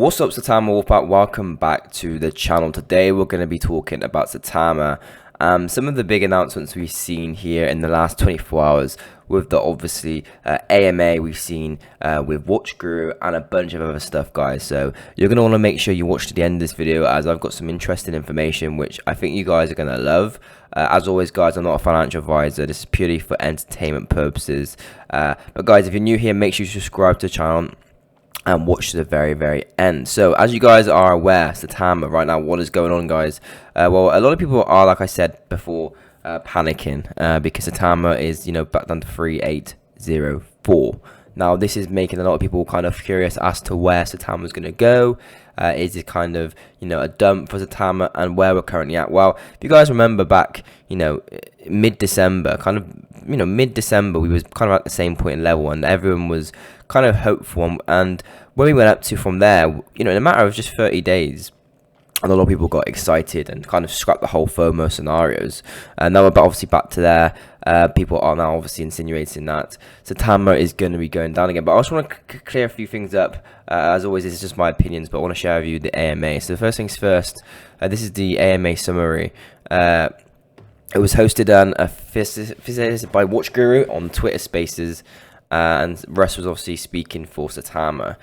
What's up, Saitama Wolfpack? Welcome back to the channel. Today we're going to be talking about Saitama. Some of the big announcements we've seen here in the last 24 hours with the obviously AMA we've seen with Watch Guru and a bunch of other stuff, guys. So you're going to want to make sure you watch to the end of this video, as I've got some interesting information which I think you guys are going to love. As always, guys, I'm not a financial advisor. This is purely for entertainment purposes. But guys, if you're new here, make sure you subscribe to the channel and watch to the very end. So as you guys are aware, Saitama right now, what is going on, guys? Well, a lot of people are, like I said before, panicking because Saitama is, back down to 3804. Now this is making a lot of people kind of curious as to where Saitama is going to go. Is it kind of a dump for Saitama, and where we're currently at? Well, if you guys remember back mid-December, mid-December, we was kind of at the same point in level, and everyone was kind of hopeful, and when we went up to from there, in a matter of just 30 days, and a lot of people got excited and kind of scrapped the whole FOMO scenarios. And now we're obviously back to there. People are now obviously insinuating that Saitama is going to be going down again. But I also want to clear a few things up. As always, this is just my opinions, but I want to share with you the AMA. So the first things first, this is the AMA summary. It was hosted on by Watch Guru on Twitter Spaces, and Russ was obviously speaking for Saitama.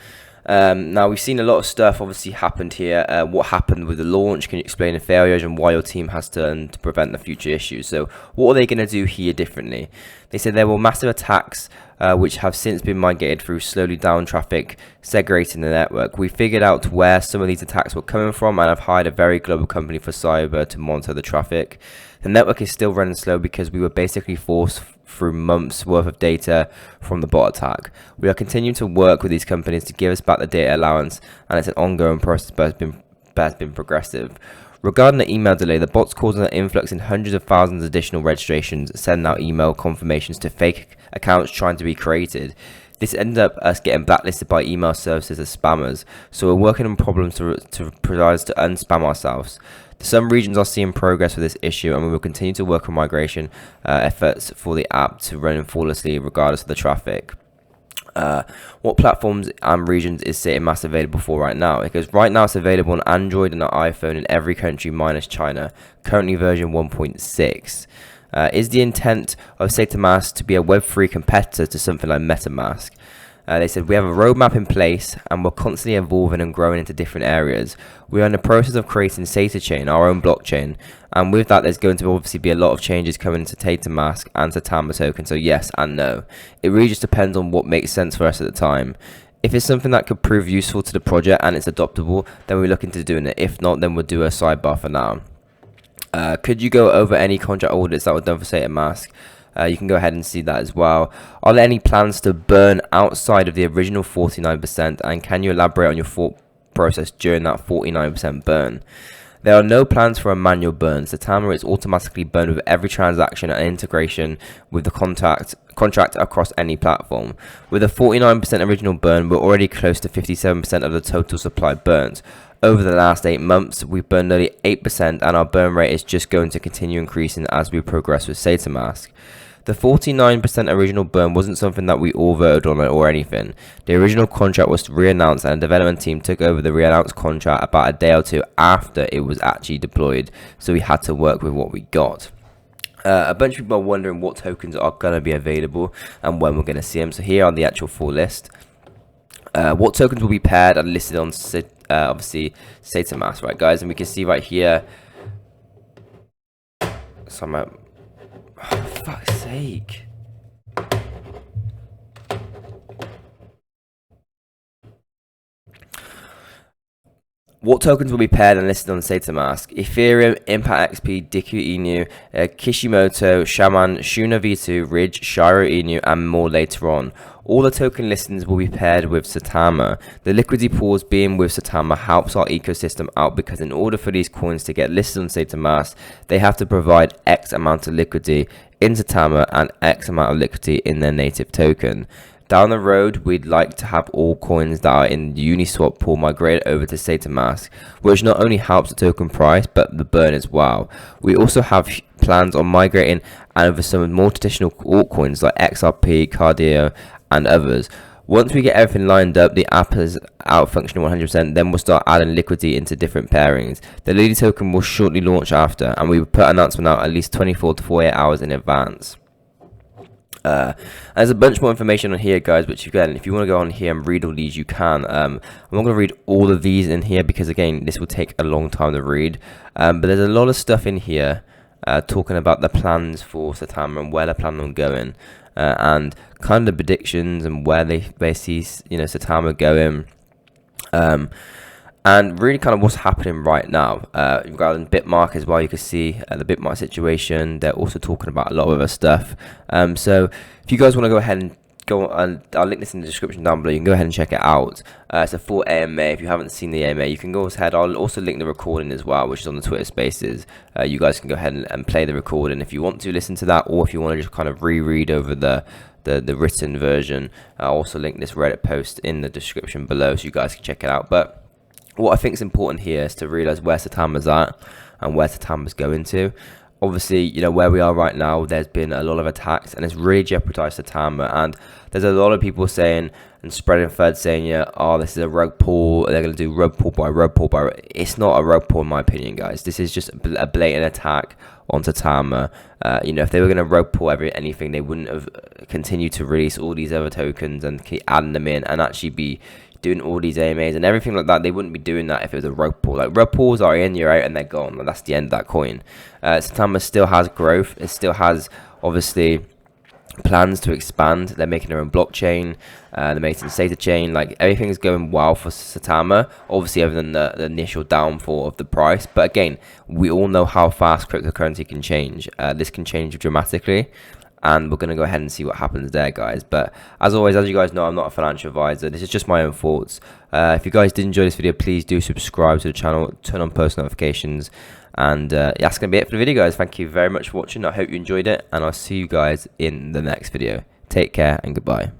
Now we've seen a lot of stuff obviously happened here. What happened with the launch? Can you explain the failures and why your team has done to prevent the future issues? So what are they going to do here differently? They said there were massive attacks which have since been migrated through slowly down traffic, segregating the network. We figured out where some of these attacks were coming from and have hired a very global company for cyber to monitor the traffic. The network is still running slow because we were basically forced through months worth of data from the bot attack. We are continuing to work with these companies to give us back the data allowance, and it's an ongoing process but has been progressive. Regarding the email delay, the bot's causing an influx in hundreds of thousands of additional registrations, sending out email confirmations to fake accounts trying to be created. This ended up us getting blacklisted by email services as spammers, so we're working on problems to provide us to unspam ourselves. Some regions are seeing progress with this issue, and we will continue to work on migration efforts for the app to run flawlessly regardless of the traffic. What platforms and regions is Saitamask available for right now? Because right now it's available on Android and iPhone in every country minus China, currently version 1.6. Is the intent of Saitamask to be a Web3 competitor to something like MetaMask? They said we have a roadmap in place and we're constantly evolving and growing into different areas. We are in the process of creating Saitachain, our own blockchain, and with that there's going to obviously be a lot of changes coming to Saitamask and Saitama token, so yes and no. It really just depends on what makes sense for us at the time. If it's something that could prove useful to the project and it's adoptable, then we're looking to doing it. If not, then we'll do a sidebar for now. Could you go over any contract audits that were done for Saitamask? You can go ahead and see that as well. Are there any plans to burn outside of the original 49%, and can you elaborate on your thought process during that 49% burn? There are no plans for a manual burn. Saitama is automatically burned with every transaction and integration with the contract across any platform. With a 49% original burn, we're already close to 57% of the total supply burnt. Over the last 8 months, we've burned nearly 8%, and our burn rate is just going to continue increasing as we progress with Saitamask. The 49% original burn wasn't something that we all voted on or anything. The original contract was re-announced, and the development team took over the re-announced contract about a day or two after it was actually deployed, so we had to work with what we got. A bunch of people are wondering what tokens are going to be available and when we're going to see them. So here are the actual full list. What tokens will be paired and listed on obviously Saitamask, right, guys? And we can see right here. So I'm at, oh, for fuck's sake. What tokens will be paired and listed on Saitamask? Ethereum, Impact XP, Diku Inu, Kishimoto, Shaman, Shuna V2, Ridge, Shiro Inu, and more later on. All the token listings will be paired with Saitama. The liquidity pools being with Saitama helps our ecosystem out, because in order for these coins to get listed on Saitamask, they have to provide X amount of liquidity in Saitama and X amount of liquidity in their native token. Down the road, we'd like to have all coins that are in the Uniswap pool migrated over to Saitamask, which not only helps the token price, but the burn as well. We also have plans on migrating over some more traditional altcoins like XRP, Cardio, and others. Once we get everything lined up, the app is out functioning 100%, then we'll start adding liquidity into different pairings. The Lily token will shortly launch after, and we will put an announcement out at least 24 to 48 hours in advance. There's a bunch more information on here, guys, which again, if you want to go on here and read all these, you can. I'm not going to read all of these in here because again, this will take a long time to read, but there's a lot of stuff in here talking about the plans for Saitama and where they're planning on going, and kind of the predictions and where they see, you know, Saitama going, and really kind of what's happening right now. You've got Bitmark as well. You can see the Bitmark situation. They're also talking about a lot of other stuff. So if you guys want to go ahead and go on, I'll link this in the description down below. You can go ahead and check it out. It's a full AMA. If you haven't seen the AMA, you can go ahead. I'll also link the recording as well, which is on the Twitter Spaces. You guys can go ahead and play the recording if you want to listen to that, or if you want to just kind of reread over the written version. I'll also link this Reddit post in the description below, so you guys can check it out. But what I think is important here is to realize where Saitama's at and where Saitama's going to. Obviously, you know, where we are right now, there's been a lot of attacks and it's really jeopardized Saitama. And there's a lot of people saying and spreading FUD saying, yeah, oh, this is a rug pull. They're going to do rug pull by rug pull by. It's not a rug pull, in my opinion, guys. This is just a blatant attack on Saitama. You know, if they were going to rug pull anything, they wouldn't have continued to release all these other tokens and keep adding them in and actually be doing all these AMAs and everything like that. They wouldn't be doing that if it was a rug pull. Like, rug pulls are in, you're out, and they're gone. Like, that's the end of that coin. Saitama still has growth. It still has, obviously, plans to expand. They're making their own blockchain. They're making Sata chain. Like, everything is going well for Saitama, obviously, other than the initial downfall of the price. But again, we all know how fast cryptocurrency can change. This can change dramatically, and we're going to go ahead and see what happens there, guys. But as always, as you guys know, I'm not a financial advisor. This is just my own thoughts. If you guys did enjoy this video, please do subscribe to the channel, turn on post notifications, and yeah, that's going to be it for the video, guys. Thank you very much for watching. I hope you enjoyed it, and I'll see you guys in the next video. Take care and goodbye.